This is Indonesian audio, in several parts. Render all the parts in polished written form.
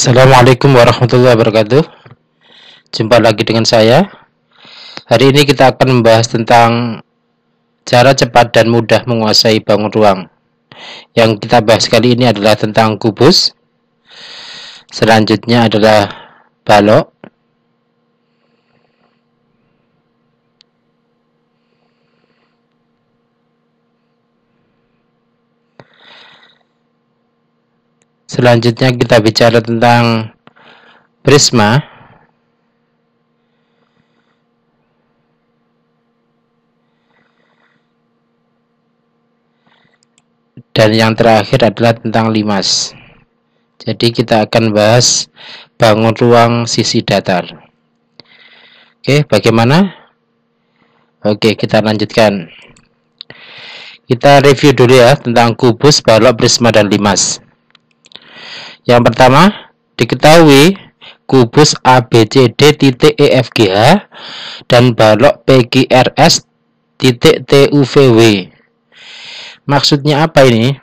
Assalamualaikum warahmatullahi wabarakatuh. Jumpa lagi dengan saya. Hari ini kita akan membahas tentang cara cepat dan mudah menguasai bangun ruang. Yang kita bahas kali ini adalah tentang kubus. Selanjutnya adalah balok. Selanjutnya kita bicara tentang prisma. Dan yang terakhir adalah tentang limas. Jadi kita akan bahas bangun ruang sisi datar. Oke, bagaimana? Oke, kita lanjutkan. Kita review dulu ya tentang kubus, balok, prisma, dan limas. Yang pertama, diketahui kubus ABCD titik EFGH dan balok PQRS titik TUVW. Maksudnya apa ini?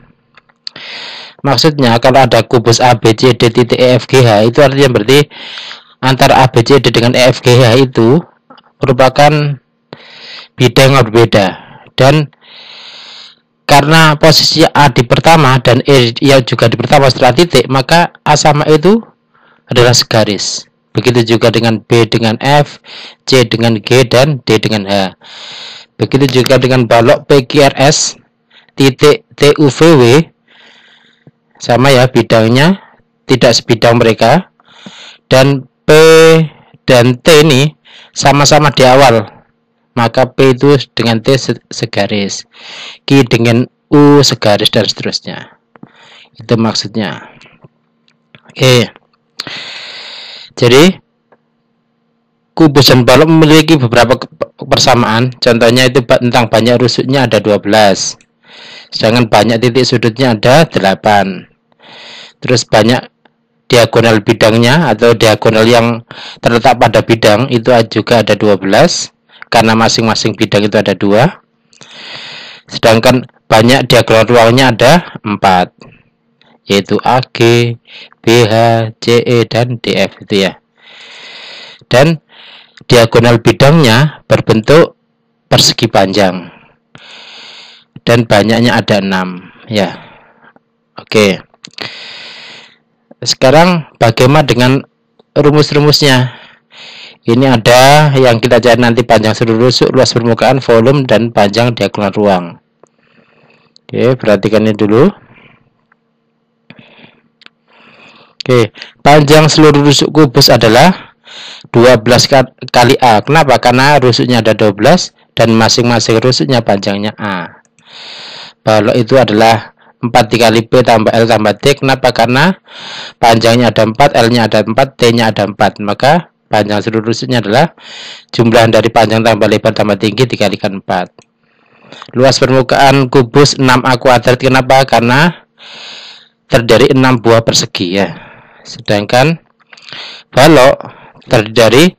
Maksudnya kalau ada kubus ABCD titik EFGH itu artinya berarti antara ABCD dengan EFGH itu merupakan bidang yang berbeda, dan karena posisi A di pertama dan E yang juga di pertama setelah titik, maka A sama E itu adalah segaris. Begitu juga dengan B dengan F, C dengan G, dan D dengan H. Begitu juga dengan balok PQRS titik TUVW, sama ya bidangnya, tidak sebidang mereka. Dan P dan T ini sama-sama di awal, maka P itu dengan T segaris, Q dengan U segaris, dan seterusnya. Itu maksudnya. Oke. Jadi kubus dan balok memiliki beberapa persamaan. Contohnya itu tentang banyak rusuknya ada 12. Sedangkan banyak titik sudutnya ada 8. Terus banyak diagonal bidangnya atau diagonal yang terletak pada bidang itu juga ada 12. Karena masing-masing bidang itu ada 2. Sedangkan banyak diagonal ruangnya ada 4, yaitu AG, BH, CE, dan DF itu ya. Dan diagonal bidangnya berbentuk persegi panjang. Dan banyaknya ada 6 ya. Oke. Sekarang bagaimana dengan rumus-rumusnya? Ini ada yang kita cari nanti: panjang seluruh rusuk, luas permukaan, volume, dan panjang diagonal ruang. Oke, perhatikan ini dulu. Oke, panjang seluruh rusuk kubus adalah 12 kali A. Kenapa? Karena rusuknya ada 12 dan masing-masing rusuknya panjangnya A. Balok itu adalah 4 dikali P tambah L tambah T. Kenapa? Karena panjangnya ada 4, L-nya ada 4, T-nya ada 4. Maka panjang seluruh rusuknya adalah jumlah dari panjang tambah lebar tambah tinggi dikalikan 4. Luas permukaan kubus 6A kuadrat. Kenapa? Karena terdiri 6 buah persegi ya. Sedangkan balok terdiri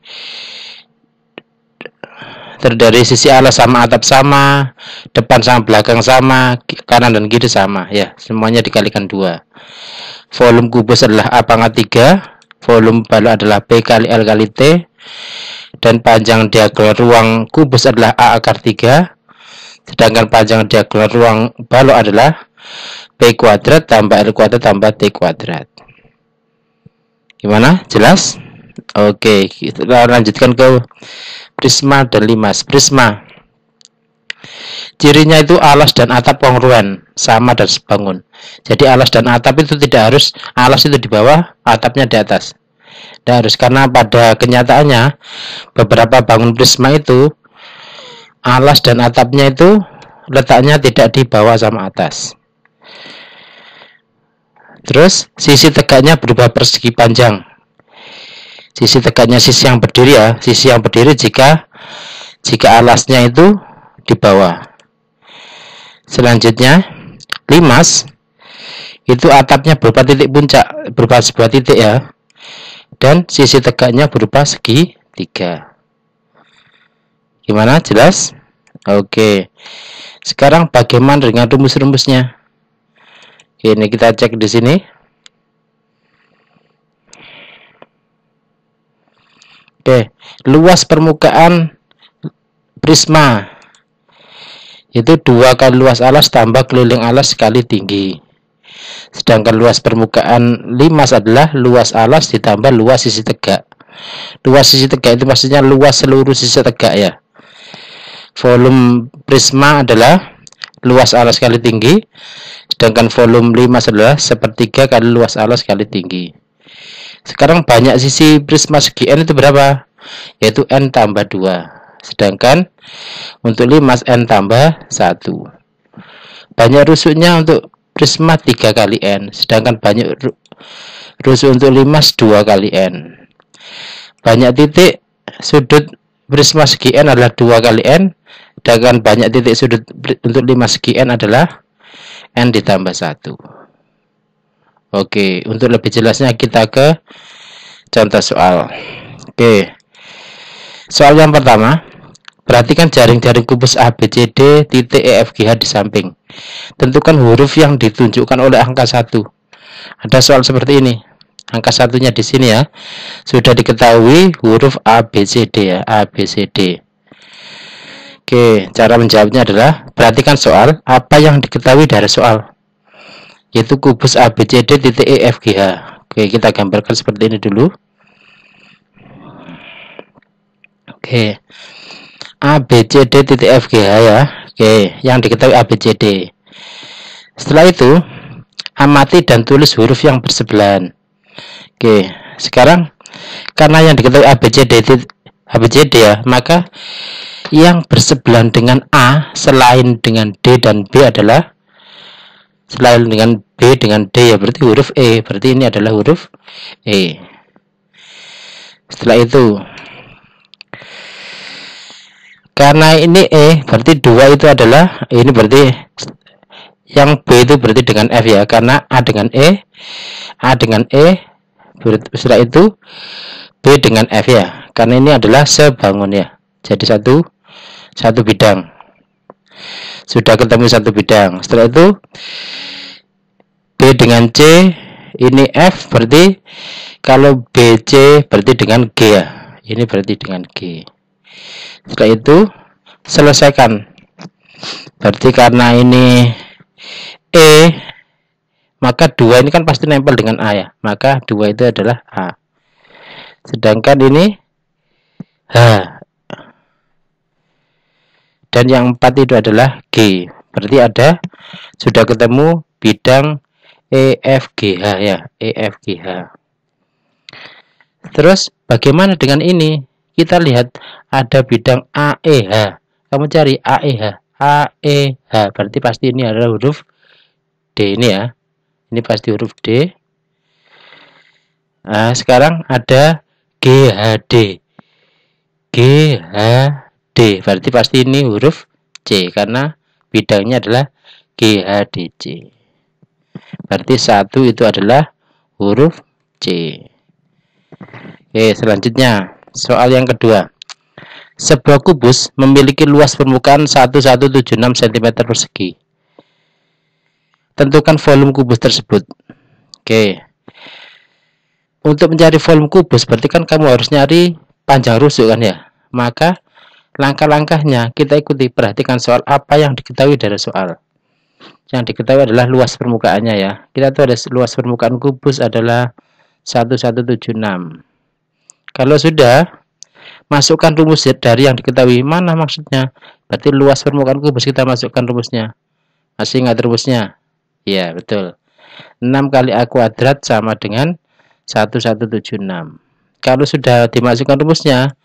sisi alas sama atap sama, depan sama belakang sama, kanan dan kiri sama ya. Semuanya dikalikan 2. Volume kubus adalah A pangkat 3. Volume balok adalah P kali L kali T, dan panjang diagonal ruang kubus adalah A akar 3, sedangkan panjang diagonal ruang balok adalah P kuadrat tambah L kuadrat tambah T kuadrat. Gimana? Jelas? Oke, kita lanjutkan ke prisma dan limas. Prisma, cirinya itu alas dan atap kongruent, sama dan sebangun. Jadi alas dan atap itu tidak harus alas itu di bawah, atapnya di atas. Tidak harus, karena pada kenyataannya beberapa bangun prisma itu alas dan atapnya itu letaknya tidak di bawah sama atas. Terus sisi tegaknya berubah persegi panjang. Sisi tegaknya sisi yang berdiri ya, sisi yang berdiri jika alasnya itu di bawah. Selanjutnya limas, itu atapnya berupa titik puncak, berupa sebuah titik ya, dan sisi tegaknya berupa segi 3. Gimana? Jelas? Oke. Sekarang bagaimana dengan rumus-rumusnya? Ini kita cek di sini. Oke, luas permukaan prisma itu 2 kali luas alas tambah keliling alas kali tinggi. Sedangkan luas permukaan limas adalah luas alas ditambah luas sisi tegak. Luas sisi tegak itu maksudnya luas seluruh sisi tegak ya. Volume prisma adalah luas alas kali tinggi, sedangkan volume limas adalah sepertiga kali luas alas kali tinggi. Sekarang banyak sisi prisma segi N itu berapa? Yaitu N tambah 2. Sedangkan untuk limas N tambah 1. Banyak rusuknya untuk prisma 3 kali N. Sedangkan banyak rusuk untuk limas 2 kali N. Banyak titik sudut prisma segi N adalah 2 kali N. Sedangkan banyak titik sudut untuk limas segi N adalah N ditambah 1. Oke, untuk lebih jelasnya kita ke contoh soal. Oke, soal yang pertama, perhatikan jaring-jaring kubus ABCD titik EFGH di samping. Tentukan huruf yang ditunjukkan oleh angka 1. Ada soal seperti ini. Angka satunya di sini ya. Sudah diketahui huruf ABCD ya, ABCD. Oke, cara menjawabnya adalah perhatikan soal, apa yang diketahui dari soal. Yaitu kubus ABCD titik EFGH. Oke, kita gambarkan seperti ini dulu. Oke, ABCD titik EFGH ya. Oke, yang diketahui ABCD. Setelah itu, amati dan tulis huruf yang bersebelahan. Oke, sekarang karena yang diketahui ABCD ya, maka yang bersebelahan dengan A selain dengan D dan B adalah selain dengan B dengan D ya, berarti huruf E. Berarti ini adalah huruf E. Setelah itu, karena ini E, berarti 2 itu adalah, ini berarti yang B itu berarti dengan F ya, karena A dengan E, setelah itu B dengan F ya, karena ini adalah sebangun ya. Jadi satu bidang. Sudah ketemu satu bidang. Setelah itu B dengan C, ini F, berarti kalau BC berarti dengan G ya. Ini berarti dengan G. Setelah itu selesaikan. Berarti karena ini E, maka 2 ini kan pasti nempel dengan A ya. Maka 2 itu adalah A. Sedangkan ini H. Dan yang 4 itu adalah G. Berarti sudah ketemu bidang EFGH ya, EFGH. Terus bagaimana dengan ini? Kita lihat ada bidang AEH. Kamu cari AEH. AEH berarti pasti ini adalah huruf D ini ya. Ini pasti huruf D. Nah, sekarang ada GHD. GHD berarti pasti ini huruf C karena bidangnya adalah GHDC. Berarti 1 itu adalah huruf C. Oke, selanjutnya soal yang kedua. Sebuah kubus memiliki luas permukaan 1176 cm persegi. Tentukan volume kubus tersebut. Oke. Untuk mencari volume kubus berarti kan kamu harus nyari panjang rusuk kan ya. Maka langkah-langkahnya kita ikuti. Perhatikan soal apa yang diketahui dari soal. Yang diketahui adalah luas permukaannya ya. Kita tahu ada luas permukaan kubus adalah 1176. Kalau sudah, masukkan rumus dari yang diketahui. Mana maksudnya? Berarti luas permukaan kubus kita masukkan rumusnya. Masih ingat rumusnya? Iya, betul. 6 kali A kuadrat sama dengan 1176. Kalau sudah dimasukkan rumusnya,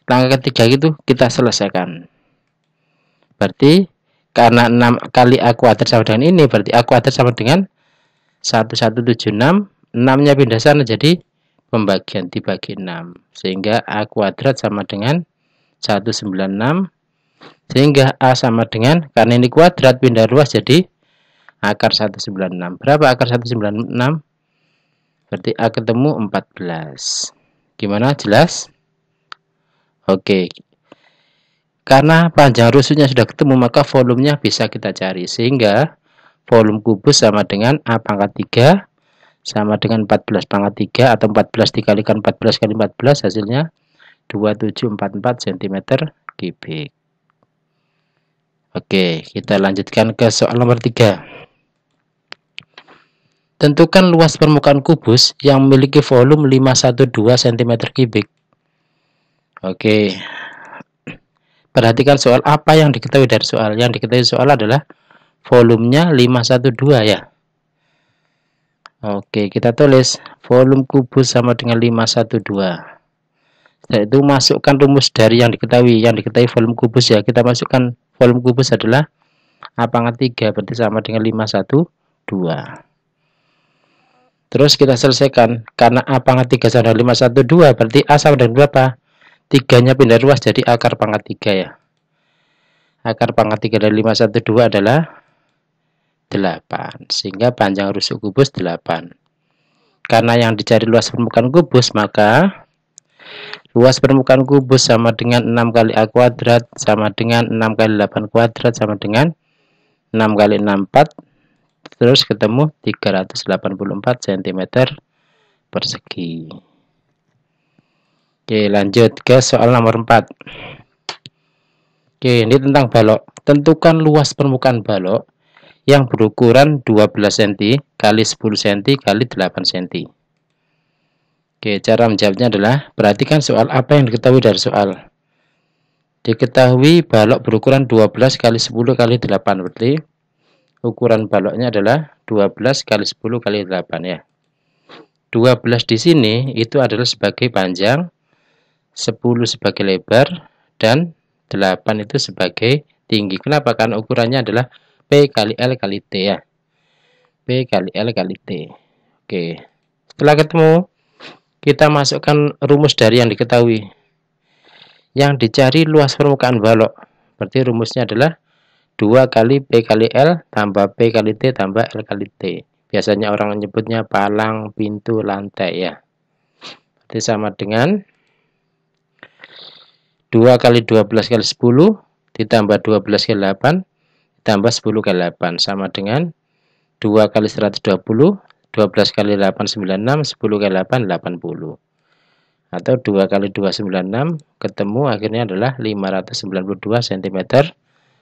langkah ketiga itu kita selesaikan. Berarti karena 6 kali A kuadrat sama dengan ini, berarti A kuadrat sama dengan 1176. 6-nya pindah sana jadi pembagian dibagi 6. Sehingga A kuadrat sama dengan 196. Sehingga A sama dengan, karena ini kuadrat pindah ruas jadi akar 196. Berapa akar 196? Berarti A ketemu 14. Gimana? Jelas? Oke. Karena panjang rusuknya sudah ketemu, maka volumenya bisa kita cari. Sehingga volume kubus sama dengan A pangkat 3 sama dengan 14 pangkat 3 atau 14 dikalikan 14 kali 14 hasilnya 2744 cm3. Oke, kita lanjutkan ke soal nomor 3. Tentukan luas permukaan kubus yang memiliki volume 512 cm3. Oke. Perhatikan soal apa yang diketahui dari soal. Yang diketahui soal adalah volumenya 512 ya. Oke, kita tulis volume kubus sama dengan 512. Setelah itu masukkan rumus dari yang diketahui. Yang diketahui volume kubus ya. Kita masukkan volume kubus adalah A pangkat 3 berarti sama dengan 512. Terus kita selesaikan. Karena A pangkat 3 sama dengan 512 berarti A sama dengan berapa? 3-nya pindah ruas jadi akar pangkat 3 ya. Akar pangkat 3 dari 512 adalah 8. Sehingga panjang rusuk kubus 8. Karena yang dicari luas permukaan kubus, maka luas permukaan kubus sama dengan 6 kali A kuadrat sama dengan 6 kali 8 kuadrat sama dengan 6 kali 6 4. Terus ketemu 384 cm persegi. Oke, lanjut ke soal nomor 4. Oke, ini tentang balok. Tentukan luas permukaan balok yang berukuran 12 cm kali 10 cm kali 8 cm. Oke, cara menjawabnya adalah perhatikan soal apa yang diketahui dari soal. Diketahui balok berukuran 12 kali 10 kali 8, berarti ukuran baloknya adalah 12 kali 10 kali 8 ya. 12 di sini itu adalah sebagai panjang, 10 sebagai lebar, dan 8 itu sebagai tinggi. Kenapa? Karena ukurannya adalah P kali L kali T ya. P kali L kali T. Oke. Setelah ketemu, kita masukkan rumus dari yang diketahui. Yang dicari luas permukaan balok. Berarti rumusnya adalah 2 kali P kali L tambah P kali T tambah L kali T. Biasanya orang menyebutnya palang, pintu, lantai ya. Berarti sama dengan 2 kali 12 kali 10 ditambah 12 kali 8 ditambah 10 kali 8 sama dengan 2 kali 120, 12 kali 8 96, 10 kali 8 80. Atau 2 kali 2 96, ketemu akhirnya adalah 592 cm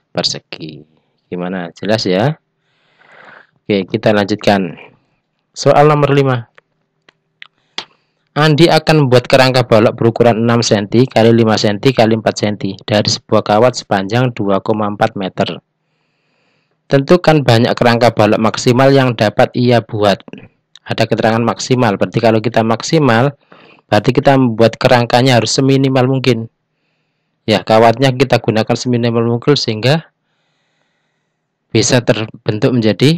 persegi. Gimana? Jelas ya? Oke, kita lanjutkan. Soal nomor 5. Andi akan membuat kerangka balok berukuran 6 cm kali 5 cm kali 4 cm dari sebuah kawat sepanjang 2,4 meter. Tentukan banyak kerangka balok maksimal yang dapat ia buat. Ada keterangan maksimal, berarti kalau kita maksimal, berarti kita membuat kerangkanya harus seminimal mungkin. Ya, kawatnya kita gunakan seminimal mungkin sehingga bisa terbentuk menjadi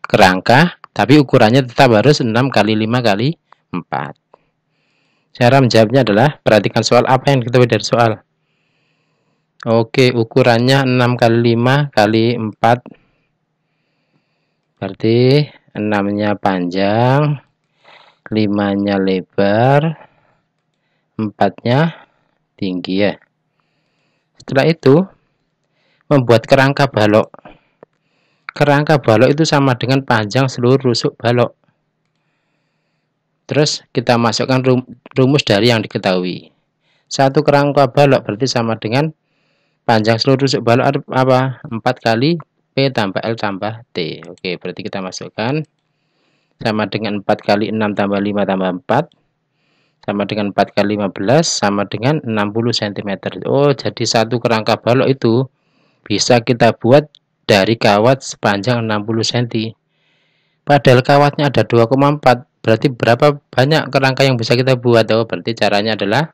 kerangka, tapi ukurannya tetap harus 6 kali 5 kali 4. Cara menjawabnya adalah perhatikan soal apa yang kita dari soal. Oke, ukurannya 6 kali 5 kali 4. Berarti 6-nya panjang, 5-nya lebar, 4-nya tinggi ya. Setelah itu, membuat kerangka balok. Kerangka balok itu sama dengan panjang seluruh rusuk balok. Terus kita masukkan rumus dari yang diketahui. Satu kerangka balok berarti sama dengan panjang seluruh rusuk balok apa? 4 kali P tambah L tambah T. Oke, berarti kita masukkan sama dengan 4 kali 6 tambah 5 tambah 4. Sama dengan 4 kali 15 sama dengan 60 cm. Oh, jadi satu kerangka balok itu bisa kita buat dari kawat sepanjang 60 cm. Padahal kawatnya ada 2,4. Berarti berapa banyak kerangka yang bisa kita buat? Oh, berarti caranya adalah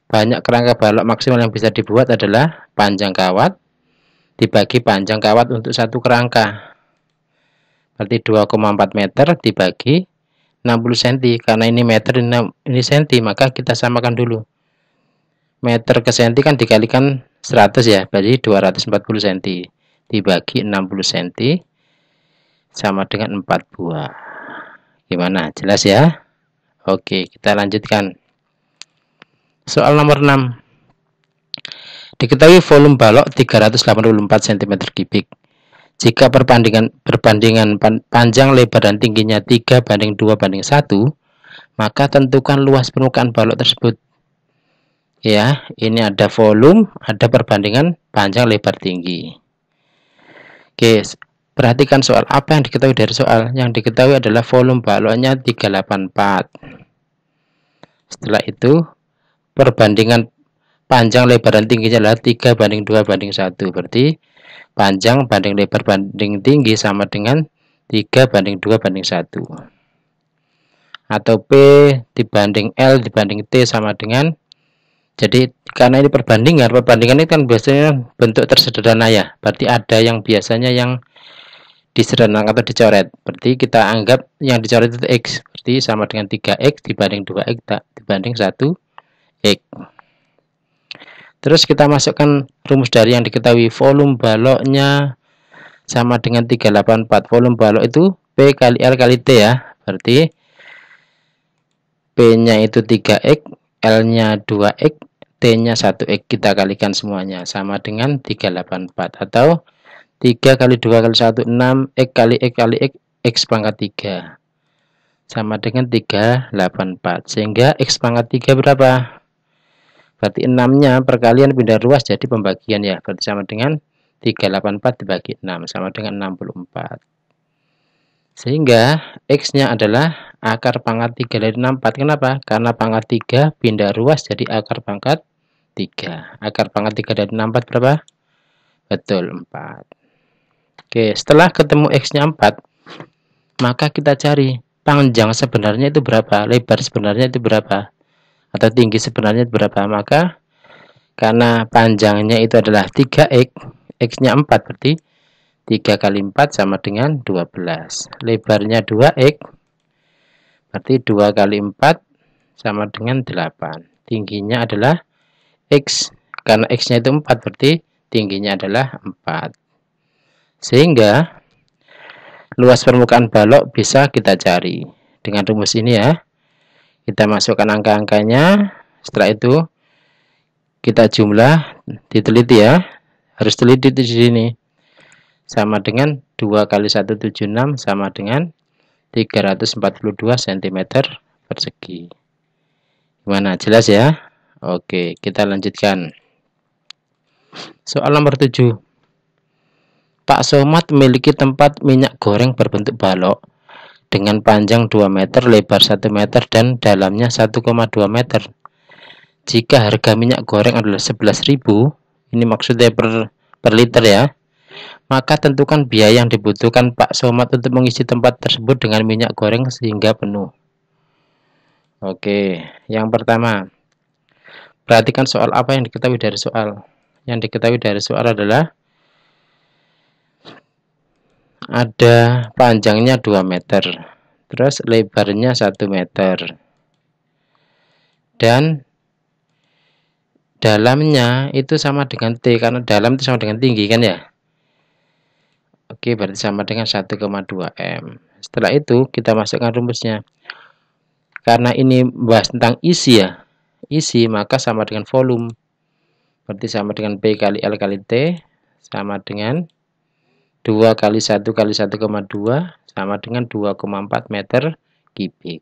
banyak kerangka balok maksimal yang bisa dibuat adalah panjang kawat dibagi panjang kawat untuk satu kerangka. Berarti 2,4 meter dibagi 60 cm, karena ini meter ini cm, maka kita samakan dulu. Meter ke cm kan dikalikan 100 ya, berarti 240 cm dibagi 60 cm sama dengan 4 buah. Gimana? Jelas ya? Oke, kita lanjutkan. Soal nomor 6. Diketahui volume balok 384 cm3. Jika perbandingan panjang, lebar, dan tingginya 3:2:1, maka tentukan luas permukaan balok tersebut. Ya, ini ada volume, ada perbandingan panjang lebar tinggi. Oke, perhatikan soal apa yang diketahui dari soal. Yang diketahui adalah volume baloknya 384. Setelah itu, perbandingan panjang lebar dan tingginya adalah 3:2:1. Berarti panjang banding lebar banding tinggi sama dengan 3:2:1. Atau P dibanding L dibanding T sama dengan, jadi karena ini perbandingan ini kan biasanya bentuk tersederhana ya. Berarti ada yang biasanya yang disederhanakan atau dicoret. Berarti kita anggap yang dicoret itu X. Berarti sama dengan 3X dibanding 2X dibanding 1X. Terus kita masukkan rumus dari yang diketahui. Volume baloknya sama dengan 384. Volume balok itu P kali L kali T ya. Berarti P-nya itu 3X, L-nya 2X, T-nya 1X. Kita kalikan semuanya sama dengan 384. Atau 3 kali 2 kali 1, 6. X kali X kali X, X pangkat 3. Sama dengan 384. Sehingga X pangkat 3 berapa? Berarti 6-nya perkalian pindah ruas jadi pembagian ya. Berarti sama dengan 384 dibagi 6. Sama dengan 64. Sehingga X-nya adalah akar pangkat 3 dari 64. Kenapa? Karena pangkat 3 pindah ruas jadi akar pangkat 3. Akar pangkat 3 dari 64 berapa? Betul, 4. Oke, setelah ketemu X-nya 4, maka kita cari panjang sebenarnya itu berapa, lebar sebenarnya itu berapa, atau tinggi sebenarnya itu berapa. Maka karena panjangnya itu adalah 3X, X-nya 4 berarti 3 kali 4 sama dengan 12. Lebarnya 2X, berarti 2 kali 4 sama dengan 8. Tingginya adalah X, karena X-nya itu 4, berarti tingginya adalah 4. Sehingga luas permukaan balok bisa kita cari. Dengan rumus ini ya. Kita masukkan angka-angkanya. Setelah itu kita jumlah, diteliti ya. Harus teliti di sini. Sama dengan 2 kali 176 sama dengan 342 cm persegi. Gimana? Jelas ya? Oke, kita lanjutkan. Soal nomor 7. Pak Somad memiliki tempat minyak goreng berbentuk balok dengan panjang 2 meter, lebar 1 meter, dan dalamnya 1,2 meter. Jika harga minyak goreng adalah 11.000, ini maksudnya per liter ya, maka tentukan biaya yang dibutuhkan Pak Somad untuk mengisi tempat tersebut dengan minyak goreng sehingga penuh. Oke, yang pertama, perhatikan soal apa yang diketahui dari soal. Yang diketahui dari soal adalah ada panjangnya 2 meter, terus lebarnya 1 meter, dan dalamnya itu sama dengan T, karena dalam itu sama dengan tinggi kan ya. Oke, berarti sama dengan 1,2 M. Setelah itu kita masukkan rumusnya. Karena ini bahas tentang isi ya, isi, maka sama dengan volume. Berarti sama dengan P kali L kali T sama dengan 2 kali 1 kali 1,2 sama dengan 2,4 meter kubik.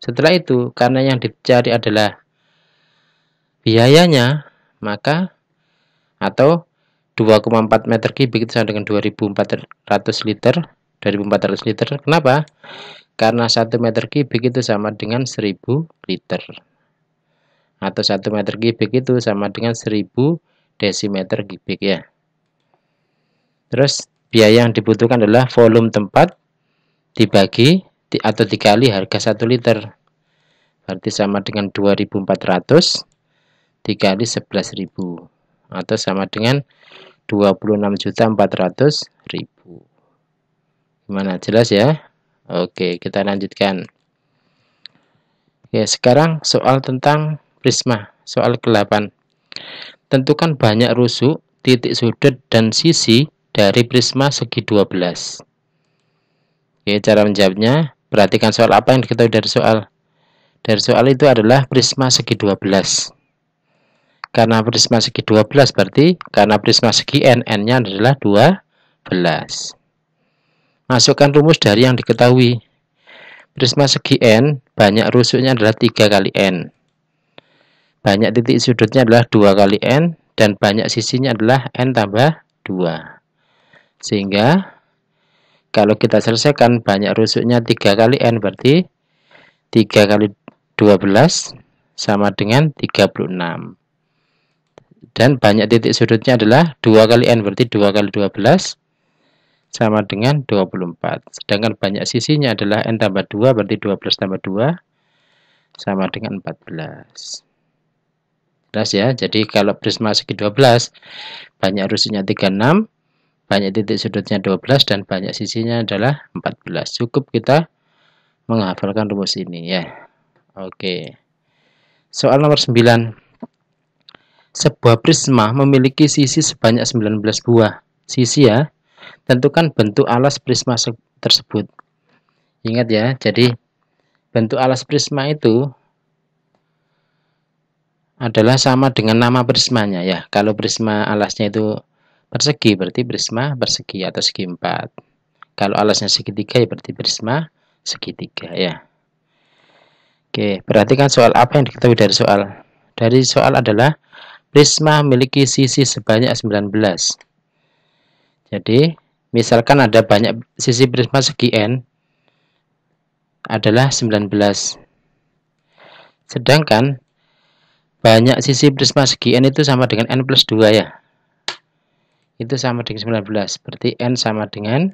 Setelah itu, karena yang dicari adalah biayanya, maka atau 2,4 meter kubik itu sama dengan 2.400 liter. 2.400 liter. Kenapa? Karena 1 meter kubik itu sama dengan 1.000 liter. Atau 1 meter kubik itu sama dengan 1.000 desimeter kubik ya. Terus biaya yang dibutuhkan adalah volume tempat dibagi atau dikali harga 1 liter. Berarti sama dengan 2.400 dikali 11.000 atau sama dengan 26.400.000. Gimana? Jelas ya? Oke, kita lanjutkan. Ya, sekarang soal tentang prisma. Soal ke-8. Tentukan banyak rusuk, titik sudut, dan sisi dari prisma segi 12. Oke, cara menjawabnya, perhatikan soal apa yang diketahui dari soal. Dari soal itu adalah prisma segi 12. Karena prisma segi 12 berarti karena prisma segi N, N-nya adalah 12. Masukkan rumus dari yang diketahui. Prisma segi N, banyak rusuknya adalah 3 kali N. banyak titik sudutnya adalah 2 kali N, dan banyak sisinya adalah N tambah 2. Sehingga kalau kita selesaikan, banyak rusuknya 3 kali N, berarti 3 kali 12 sama dengan 36. Dan banyak titik sudutnya adalah 2 kali N, berarti 2 kali 12 sama dengan 24. Sedangkan banyak sisinya adalah N tambah 2, berarti 12 tambah 2 sama dengan 14. Jelas ya, jadi kalau prisma segi 12, banyak rusuknya 36, banyak titik sudutnya 12, dan banyak sisinya adalah 14. Cukup kita menghafalkan rumus ini ya. Oke. Soal nomor 9. Sebuah prisma memiliki sisi sebanyak 19 buah sisi ya. Tentukan bentuk alas prisma tersebut. Ingat ya, jadi bentuk alas prisma itu adalah sama dengan nama prismanya ya. Kalau prisma alasnya itu persegi, berarti prisma persegi atau segi 4. Kalau alasnya segitiga ya berarti prisma segitiga ya. Oke, perhatikan soal apa yang diketahui dari soal. Dari soal adalah prisma memiliki sisi sebanyak 19. Jadi, misalkan ada banyak sisi prisma segi N adalah 19. Sedangkan banyak sisi prisma segi N itu sama dengan N plus 2 ya. Itu sama dengan 19. Berarti N sama dengan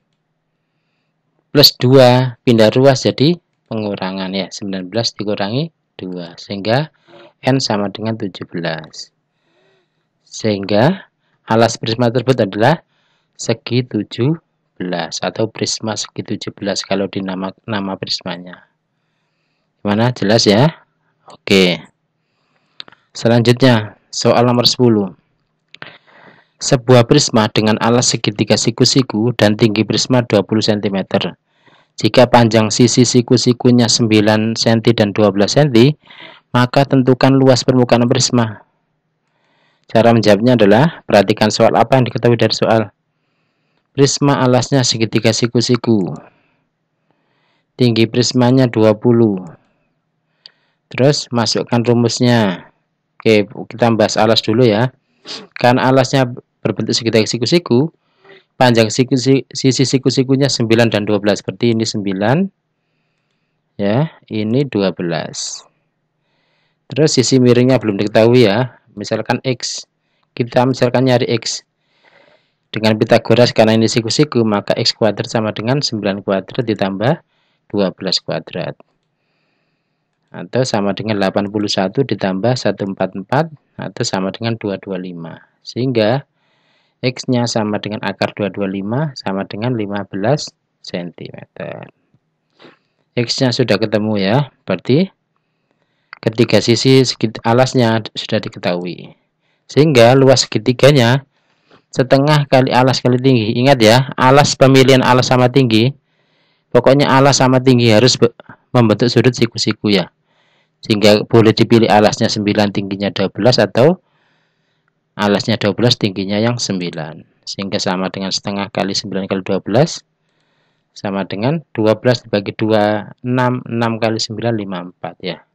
plus 2. Pindah ruas jadi pengurangan ya. 19 dikurangi 2. Sehingga N sama dengan 17. Sehingga alas prisma tersebut adalah segi 17 atau prisma segi 17 kalau di nama prismanya. Gimana? Jelas ya? Oke. Selanjutnya, soal nomor 10. Sebuah prisma dengan alas segitiga siku-siku dan tinggi prisma 20 cm. Jika panjang sisi siku-sikunya 9 cm dan 12 cm, maka tentukan luas permukaan prisma. Cara menjawabnya adalah, perhatikan soal apa yang diketahui dari soal. Prisma alasnya segitiga siku-siku. Tinggi prismanya 20. Terus masukkan rumusnya. Oke, kita bahas alas dulu ya. Karena alasnya berbentuk segitiga siku-siku, panjang sisi siku-sikunya 9 dan 12. Berarti ini 9. Ya, ini 12. Terus sisi miringnya belum diketahui ya. Misalkan X, kita misalkan nyari X dengan Pitagoras, karena ini siku-siku, maka X kuadrat sama dengan 9 kuadrat ditambah 12 kuadrat, atau sama dengan 81 ditambah 144, atau sama dengan 225. Sehingga X nya sama dengan akar 225 sama dengan 15 cm. X nya sudah ketemu ya, berarti ketiga sisi alasnya sudah diketahui. Sehingga luas segitiganya setengah kali alas kali tinggi. Ingat ya, alas, pemilihan alas sama tinggi. Pokoknya alas sama tinggi harus membentuk sudut siku-siku ya. Sehingga boleh dipilih alasnya 9 tingginya 12 atau alasnya 12 tingginya yang 9. Sehingga sama dengan setengah kali 9 kali 12 sama dengan 12 dibagi 2, 6 kali 9, 54 ya.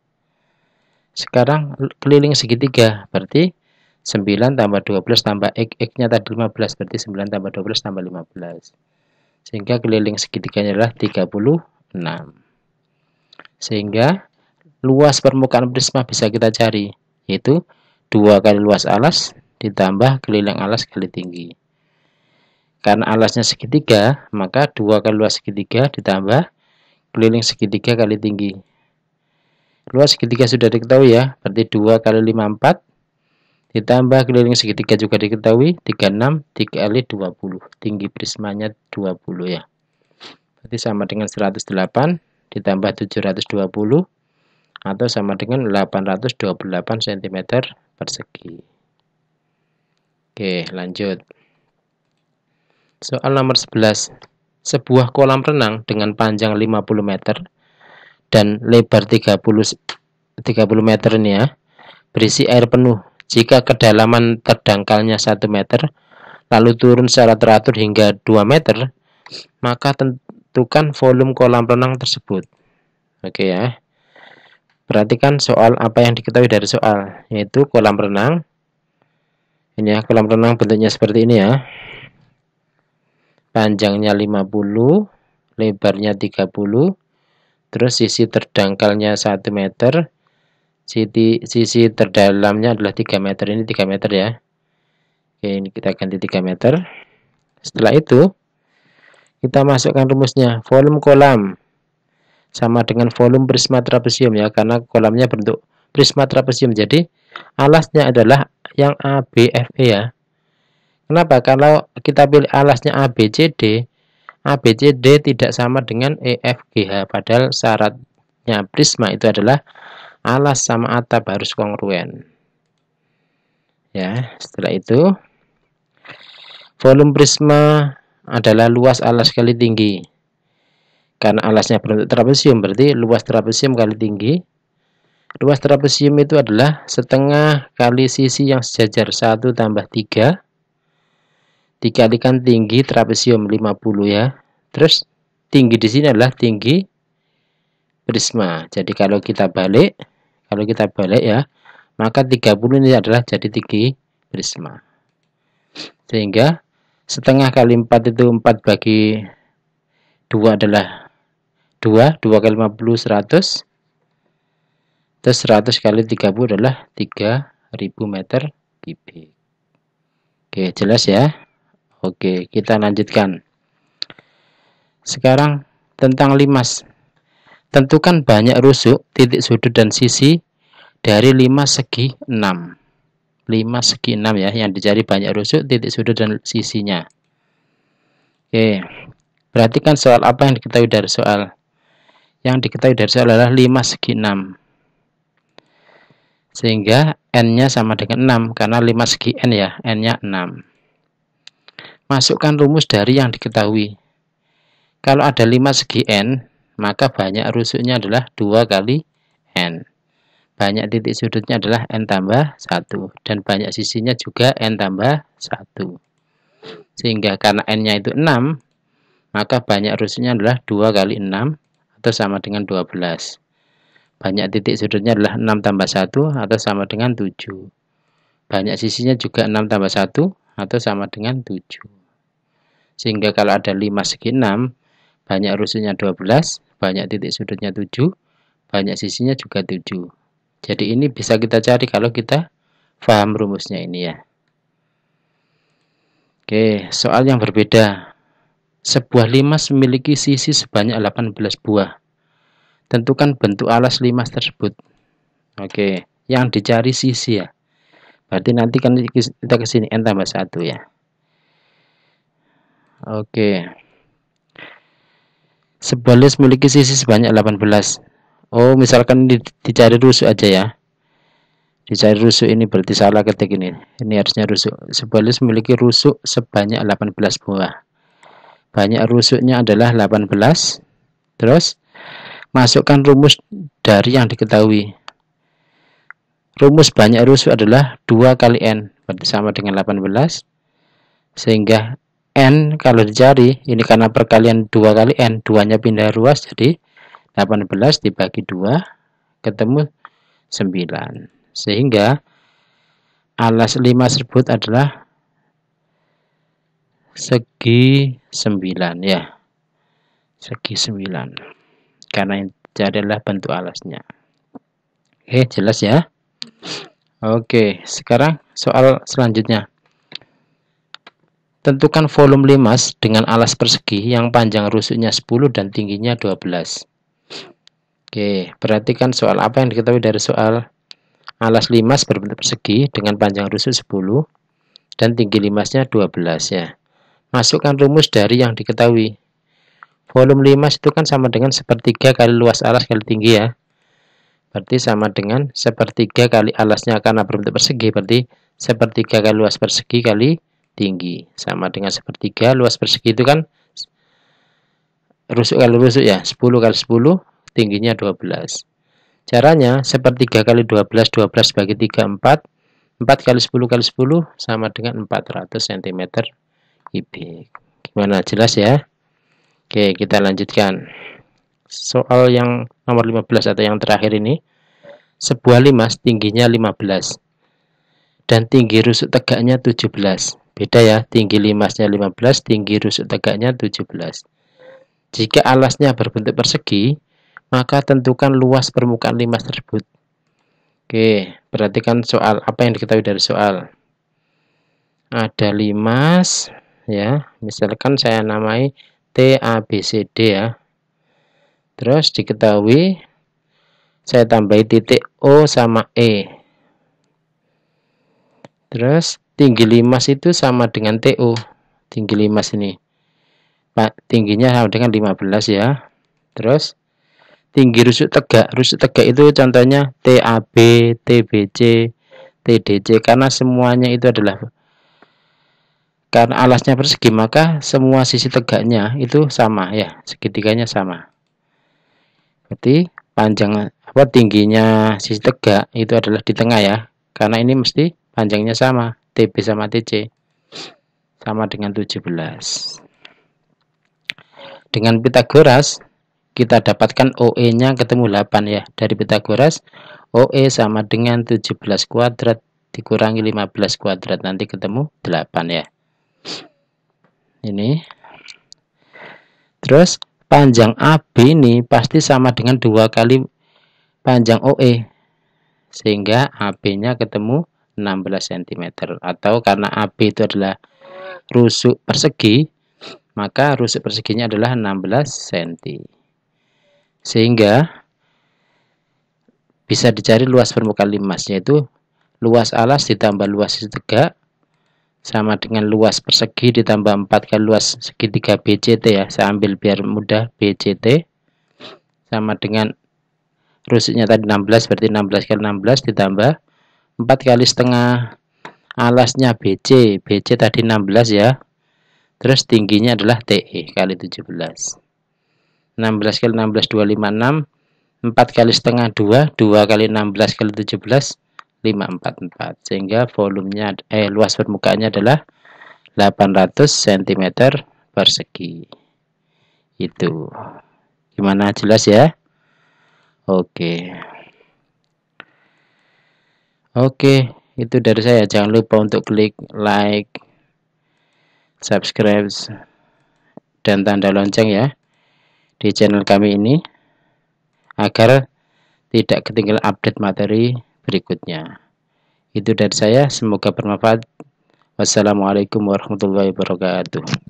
Sekarang keliling segitiga, berarti 9 tambah 12 tambah X-nya tadi 15, berarti 9 tambah 12 tambah 15. Sehingga keliling segitiganya adalah 36. Sehingga luas permukaan prisma bisa kita cari, yaitu 2 kali luas alas ditambah keliling alas kali tinggi. Karena alasnya segitiga, maka 2 kali luas segitiga ditambah keliling segitiga kali tinggi. Luas segitiga sudah diketahui ya, berarti 2 kali 5, 4. Ditambah keliling segitiga juga diketahui, 36, 3 kali 20. Tinggi prismanya 20 ya. Berarti sama dengan 108 ditambah 720, atau sama dengan 828 cm persegi. Oke, lanjut. Soal nomor 11. Sebuah kolam renang dengan panjang 50 meter dan lebar 30 meter ini ya, berisi air penuh. Jika kedalaman terdangkalnya 1 meter, lalu turun secara teratur hingga 2 meter, maka tentukan volume kolam renang tersebut. Oke ya. Perhatikan soal apa yang diketahui dari soal, yaitu kolam renang. Ini ya, kolam renang bentuknya seperti ini ya. Panjangnya 50, lebarnya 30, terus sisi terdangkalnya 1 meter, sisi terdalamnya adalah 3 meter, ini 3 meter ya. Oke, ini kita ganti 3 meter. Setelah itu, kita masukkan rumusnya, volume kolam sama dengan volume prisma trapesium ya, karena kolamnya bentuk prisma trapesium, jadi alasnya adalah yang ABFE ya. Kenapa? Kalau kita pilih alasnya ABCD, ABCD tidak sama dengan EFGH, padahal syaratnya prisma itu adalah alas sama atap harus kongruen. Ya, setelah itu volume prisma adalah luas alas kali tinggi. Karena alasnya berbentuk trapesium, berarti luas trapesium kali tinggi. Luas trapesium itu adalah setengah kali sisi yang sejajar, 1 tambah 3. Dikalikan tinggi trapesium 50 ya. Terus tinggi di sini adalah tinggi prisma. Jadi kalau kita balik ya, maka 30 ini adalah jadi tinggi prisma. Sehingga setengah kali 4 itu 4 bagi 2 adalah 2 kali 50 100, terus 100 kali 30 adalah 3000 meter kubik. Oke, jelas ya. Oke, kita lanjutkan. Sekarang tentang limas. Tentukan banyak rusuk, titik sudut dan sisi dari 5 segi 6. 5 segi 6 ya, yang dicari banyak rusuk, titik sudut dan sisinya. Oke, perhatikan soal apa yang diketahui dari soal. Yang diketahui dari soal adalah 5 segi 6. Sehingga N-nya sama dengan 6, karena 5 segi N ya, N-nya 6. Masukkan rumus dari yang diketahui. Kalau ada 5 segi N, maka banyak rusuknya adalah 2 kali N. Banyak titik sudutnya adalah N tambah 1. Dan banyak sisinya juga N tambah 1. Sehingga karena N-nya itu 6, maka banyak rusuknya adalah 2 kali 6, atau sama dengan 12. Banyak titik sudutnya adalah 6 tambah 1 atau sama dengan 7. Banyak sisinya juga 6 tambah 1 atau sama dengan 7. Sehingga kalau ada 5 segi 6, banyak rusuknya 12, banyak titik sudutnya 7, banyak sisinya juga 7. Jadi ini bisa kita cari kalau kita paham rumusnya ini ya. Oke, soal yang berbeda. Sebuah limas memiliki sisi sebanyak 18 buah. Tentukan bentuk alas limas tersebut. Oke, yang dicari sisi ya. Berarti nanti kan kita ke sini N tambah 1 ya. Oke. Sebuah limas memiliki sisi sebanyak 18. Oh, misalkan dicari rusuk aja ya. Dicari rusuk ini berarti salah ketik ini. Ini harusnya rusuk. Sebuah limas memiliki rusuk sebanyak 18 buah. Banyak rusuknya adalah 18. Terus masukkan rumus dari yang diketahui. Rumus banyak rusuk adalah 2 kali N, berarti sama dengan 18. Sehingga N kalau dicari, ini karena perkalian 2 kali N, 2-nya pindah ruas, jadi 18 dibagi 2, ketemu 9. Sehingga alas 5 tersebut adalah segi 9 ya. Segi 9. Karena ini adalah bentuk alasnya. Oke, jelas ya. Oke, sekarang soal selanjutnya. Tentukan volume limas dengan alas persegi yang panjang rusuknya 10 dan tingginya 12. Oke, perhatikan soal apa yang diketahui dari soal. Alas limas berbentuk persegi dengan panjang rusuk 10 dan tinggi limasnya 12 ya. Masukkan rumus dari yang diketahui. Volume limas itu kan sama dengan sepertiga kali luas alas kali tinggi ya. Berarti sama dengan sepertiga kali alasnya karena berbentuk persegi, berarti sepertiga kali luas persegi kali tinggi. Sama dengan sepertiga luas persegi itu kan rusuk kali rusuk ya, 10 kali 10, tingginya 12. Caranya sepertiga kali 12, 12 bagi 3, 4. 4 kali 10 kali 10 sama dengan 400 cm kubik. Gimana, jelas ya? Oke, kita lanjutkan. Soal yang nomor 15 atau yang terakhir ini. sebuah limas tingginya 15 dan tinggi rusuk tegaknya 17. Beda ya, tinggi limasnya 15, tinggi rusuk tegaknya 17. Jika alasnya berbentuk persegi, maka tentukan luas permukaan limas tersebut. Oke, perhatikan soal apa yang diketahui dari soal. Ada limas ya, misalkan saya namai T A B C D ya. Terus diketahui saya tambahi titik O sama E. Terus tinggi limas itu sama dengan TO. Tinggi limas ini. Tingginya sama dengan 15 ya. Terus tinggi rusuk tegak. Rusuk tegak itu contohnya TAB, TBC, TDC. Karena semuanya itu adalah, karena alasnya persegi, maka semua sisi tegaknya itu sama ya. Segitiganya sama. Berarti panjang tingginya sisi tegak itu adalah di tengah ya. Karena ini mesti panjangnya sama, TB sama TC sama dengan 17. Dengan Pitagoras kita dapatkan OE-nya ketemu 8 ya. Dari Pitagoras OE sama dengan 17 kuadrat dikurangi 15 kuadrat, nanti ketemu 8 ya. Ini. Terus panjang AB ini pasti sama dengan 2 kali panjang OE. Sehingga AB-nya ketemu 16 cm, atau karena AB itu adalah rusuk persegi, maka rusuk perseginya adalah 16 cm. Sehingga bisa dicari luas permukaan limas, yaitu luas alas ditambah luas sisi tegak sama dengan luas persegi ditambah 4 kali luas segitiga BCT ya. Saya ambil biar mudah, BCT sama dengan rusuknya tadi 16, berarti 16 kali 16 ditambah 4 kali setengah alasnya BC. BC tadi 16 ya. Terus tingginya adalah TE kali 17. 16 kali 16 256, 4 kali setengah 2, 2 kali 16 kali 17 544. Sehingga volumenya luas permukaannya adalah 800 cm persegi. Itu. Gimana, jelas ya? Oke. Oke, itu dari saya. Jangan lupa untuk klik like, subscribe, dan tanda lonceng ya di channel kami ini agar tidak ketinggalan update materi berikutnya. Itu dari saya, semoga bermanfaat. Wassalamualaikum warahmatullahi wabarakatuh.